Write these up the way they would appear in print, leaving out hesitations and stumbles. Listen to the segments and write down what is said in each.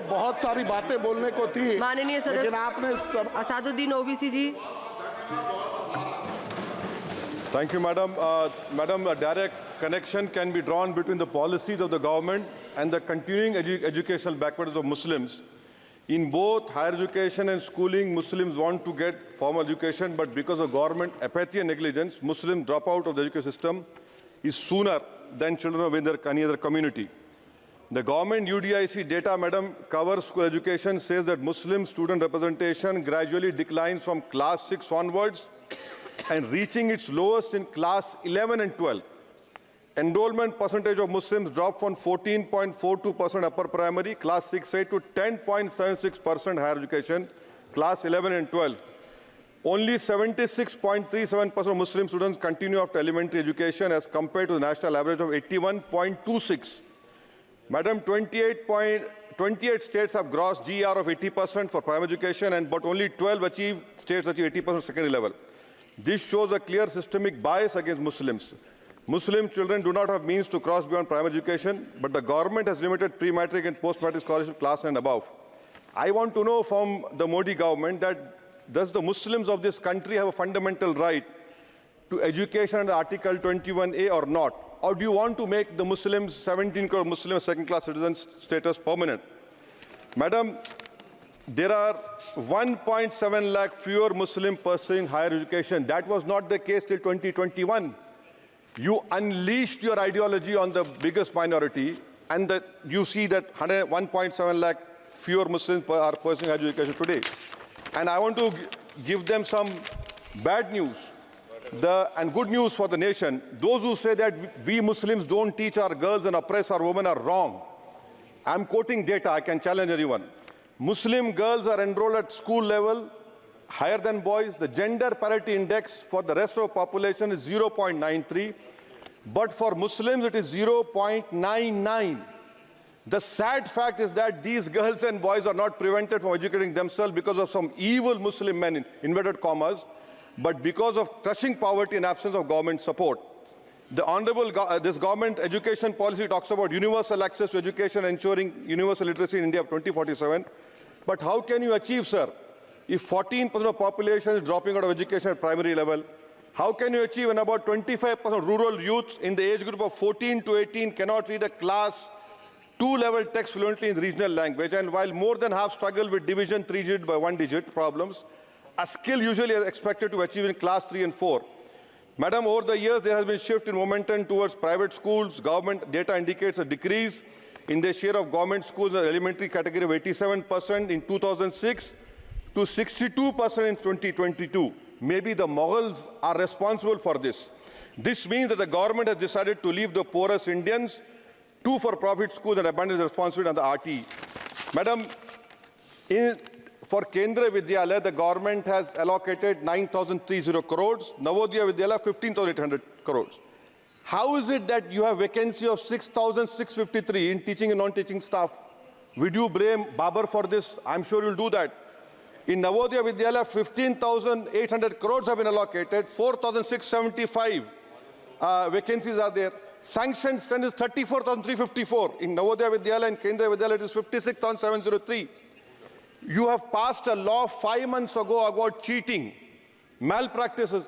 बहुत सारी बातें बोलने को थी, माननीय लेकिन सदस्य आपने सब असादुद्दीन ओवैसी जी। Thank you, Madam. Madam, a direct connection can be drawn between the policies of the government and the continuing educational backwards of Muslims. In both higher education and schooling, Muslims want to get formal education, but because of government apathy and negligence, Muslims drop out of the education system is sooner than children of any other community. The government UDIC data, Madam, covers school education, says that Muslim student representation gradually declines from class 6 onwards and reaching its lowest in class 11 and 12. Enrollment percentage of Muslims dropped from 14.42% upper primary, class 6A, to 10.76% higher education, class 11 and 12. Only 76.37% of Muslim students continue after elementary education as compared to the national average of 81.26. Madam, 28 states have gross GR of 80% for primary education, but only 12 states achieve 80% secondary level. This shows a clear systemic bias against Muslims. Muslim children do not have means to cross beyond primary education, but the government has limited pre-matric and post-matric scholarship class and above. I want to know from the Modi government that does the Muslims of this country have a fundamental right to education under Article 21A or not? Or do you want to make the Muslims, 17 crore Muslim second-class citizens status permanent? Madam, there are 1.7 lakh fewer Muslims pursuing higher education. That was not the case till 2021. You unleashed your ideology on the biggest minority, and that you see that 1.7 lakh fewer Muslims are pursuing higher education today. And I want to give them some bad news and good news for the nation. Those who say that we Muslims don't teach our girls and oppress our women are wrong. I'm quoting data. I can challenge anyone. Muslim girls are enrolled at school level higher than boys. The gender parity index for the rest of the population is 0.93, but for Muslims it is 0.99. The sad fact is that these girls and boys are not prevented from educating themselves because of some evil Muslim men, in inverted commas, but because of crushing poverty and absence of government support. This government education policy talks about universal access to education, ensuring universal literacy in India of 2047. But how can you achieve, sir, if 14% of the population is dropping out of education at primary level? How can you achieve when about 25% of rural youths in the age group of 14 to 18 cannot read a class 2 level text fluently in regional language? And while more than half struggle with division 3-digit by 1-digit problems, a skill usually is expected to achieve in class 3 and 4. Madam, over the years, there has been a shift in momentum towards private schools. Government data indicates a decrease in the share of government schools in the elementary category of 87% in 2006 to 62% in 2022. Maybe the Mughals are responsible for this. This means that the government has decided to leave the poorest Indians to for-profit schools and abandon the responsibility on the RT. Madam, for Kendra Vidyalaya, the government has allocated 9,030 crores, Navodaya Vidyalaya 15,800 crores. How is it that you have vacancy of 6,653 in teaching and non-teaching staff? Would you blame Babar for this? I'm sure you'll do that. In Navodaya Vidyalaya, 15,800 crores have been allocated, 4,675 vacancies are there. Sanctioned strength is 34,354. In Navodaya Vidyalaya and Kendra Vidyalaya, it is 56,703. You have passed a law 5 months ago about cheating, malpractices,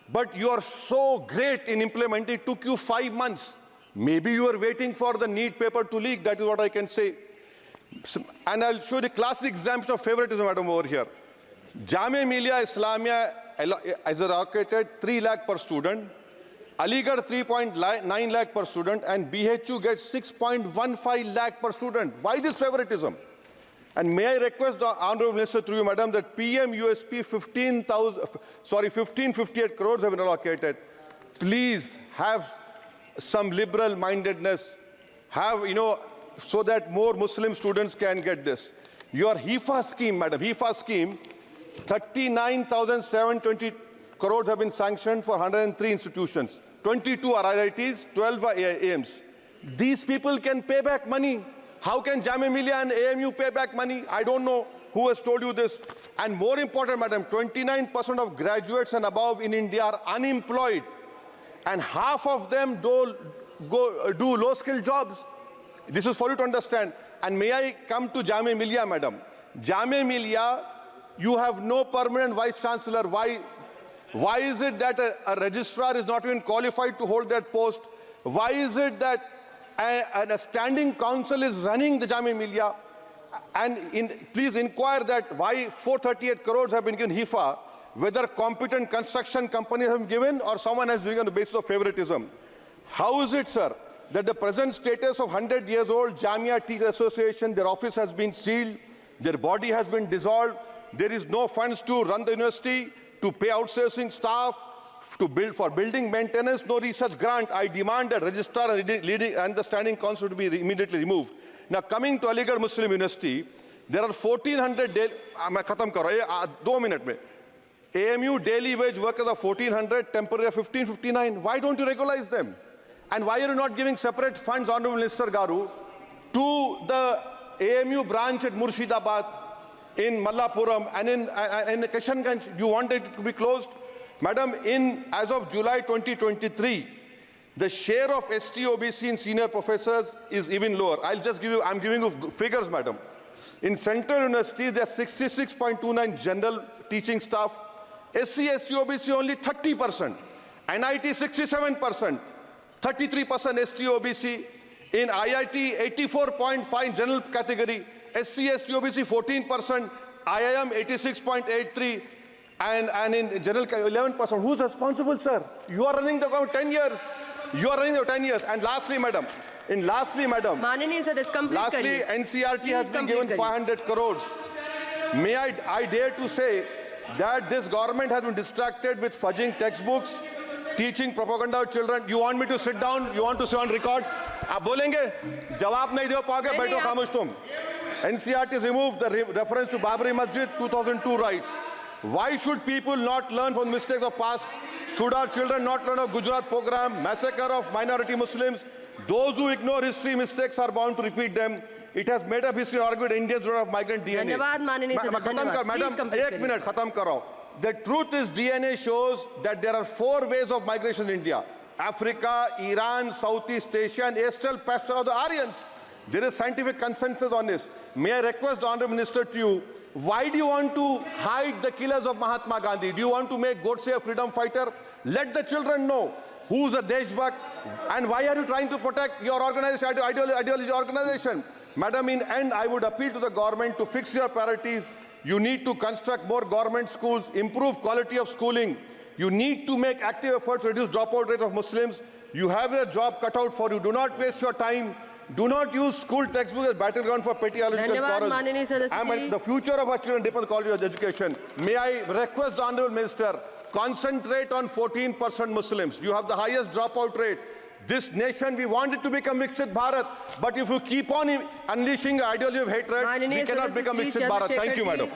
but you are so great in implementing. It took you 5 months. Maybe you are waiting for the NEET paper to leak. That is what I can say. And I'll show the classic example of favoritism, madam, over here. Jamia Millia Islamia is allocated 3 lakh per student, Aligarh 3.9 lakh per student, and BHU gets 6.15 lakh per student. Why this favoritism? And may I request the Honourable Minister through you, madam, that PM USP 1558 crores have been allocated. Please have some liberal mindedness, so that more Muslim students can get this. Your HIFA scheme, madam, HIFA scheme, 39,720 crores have been sanctioned for 103 institutions. 22 are IITs, 12 are AIMs. These people can pay back money. How can Jamia Millia and AMU pay back money? I don't know who has told you this. And more important, madam, 29% of graduates and above in India are unemployed. And half of them do low-skilled jobs. This is for you to understand. And may I come to Jamia Millia, madam? Jamia Millia, you have no permanent vice chancellor. Why is it that a registrar is not even qualified to hold that post? Why is it that a standing council is running the Jamia Millia? And please inquire that why 438 crores have been given HIFA, whether competent construction companies have been given or someone has been on the basis of favoritism. How is it, sir, that the present status of 100 years old Jamia Teachers Association, their office has been sealed, their body has been dissolved, there is no funds to run the university, to pay outsourcing staff, to build for building maintenance, no research grant? I demand that registrar and the standing council to be immediately removed. Now, coming to Aligarh Muslim University, there are 1,400 daily. मैं खत्म कर रहा हूँ 2 minute में. AMU daily wage workers are 1,400, temporary 1,559. Why don't you regularize them? And why are you not giving separate funds, Honorable Minister Garu, to the AMU branch at Murshidabad, in Mallapuram, and in Kishanganj? You want it to be closed? Madam, as of July 2023, the share of ST-OBC in senior professors is even lower. I'm giving you figures, madam. In central universities, there are 66.29 general teaching staff. SC, ST-OBC only 30%. NIT 67%. 33% ST-OBC. In IIT, 84.5 general category. SC, ST-OBC 14%. IIM 86.83%. And in general 11%. Who's responsible, sir? You are running the government 10 years. You are running the 10 years. And lastly, madam. Manani, sir, this complete. Lastly, NCRT has been given 500 crores. May I dare to say that this government has been distracted with fudging textbooks, teaching propaganda to children. You want me to sit down? You want to sit on record? आप बोलेंगे? जवाब नहीं दे पाओगे, बैठो खामोश तुम. NCRT has removed the reference to Babri Masjid 2002 rights. Why should people not learn from mistakes of past? Should our children not learn of Gujarat program, massacre of minority Muslims? Those who ignore history mistakes are bound to repeat them. It has made up history and argued Indians don't have migrant DNA. Madam, 1 minute, khatam karo. The truth is DNA shows that there are 4 ways of migration in India. Africa, Iran, Southeast Asia, and Astral pasture of the Aryans. There is scientific consensus on this. May I request the Honourable Minister to you, why do you want to hide the killers of Mahatma Gandhi? Do you want to make Godse a freedom fighter? Let the children know who's a Deshbhakt and why are you trying to protect your organization, ideology organization? Madam, in end, I would appeal to the government to fix your priorities. You need to construct more government schools, improve quality of schooling. You need to make active efforts to reduce dropout rate of Muslims. You have a job cut out for you. Do not waste your time. Do not use school textbooks as battleground for petty ideological quarrels. The future of our children depends on quality of education. May I request the Honourable Minister, concentrate on 14% Muslims. You have the highest dropout rate. This nation, we want it to become Viksit Bharat. But if you keep on unleashing ideology of hatred, we cannot become Viksit Bharat. Thank you, madam.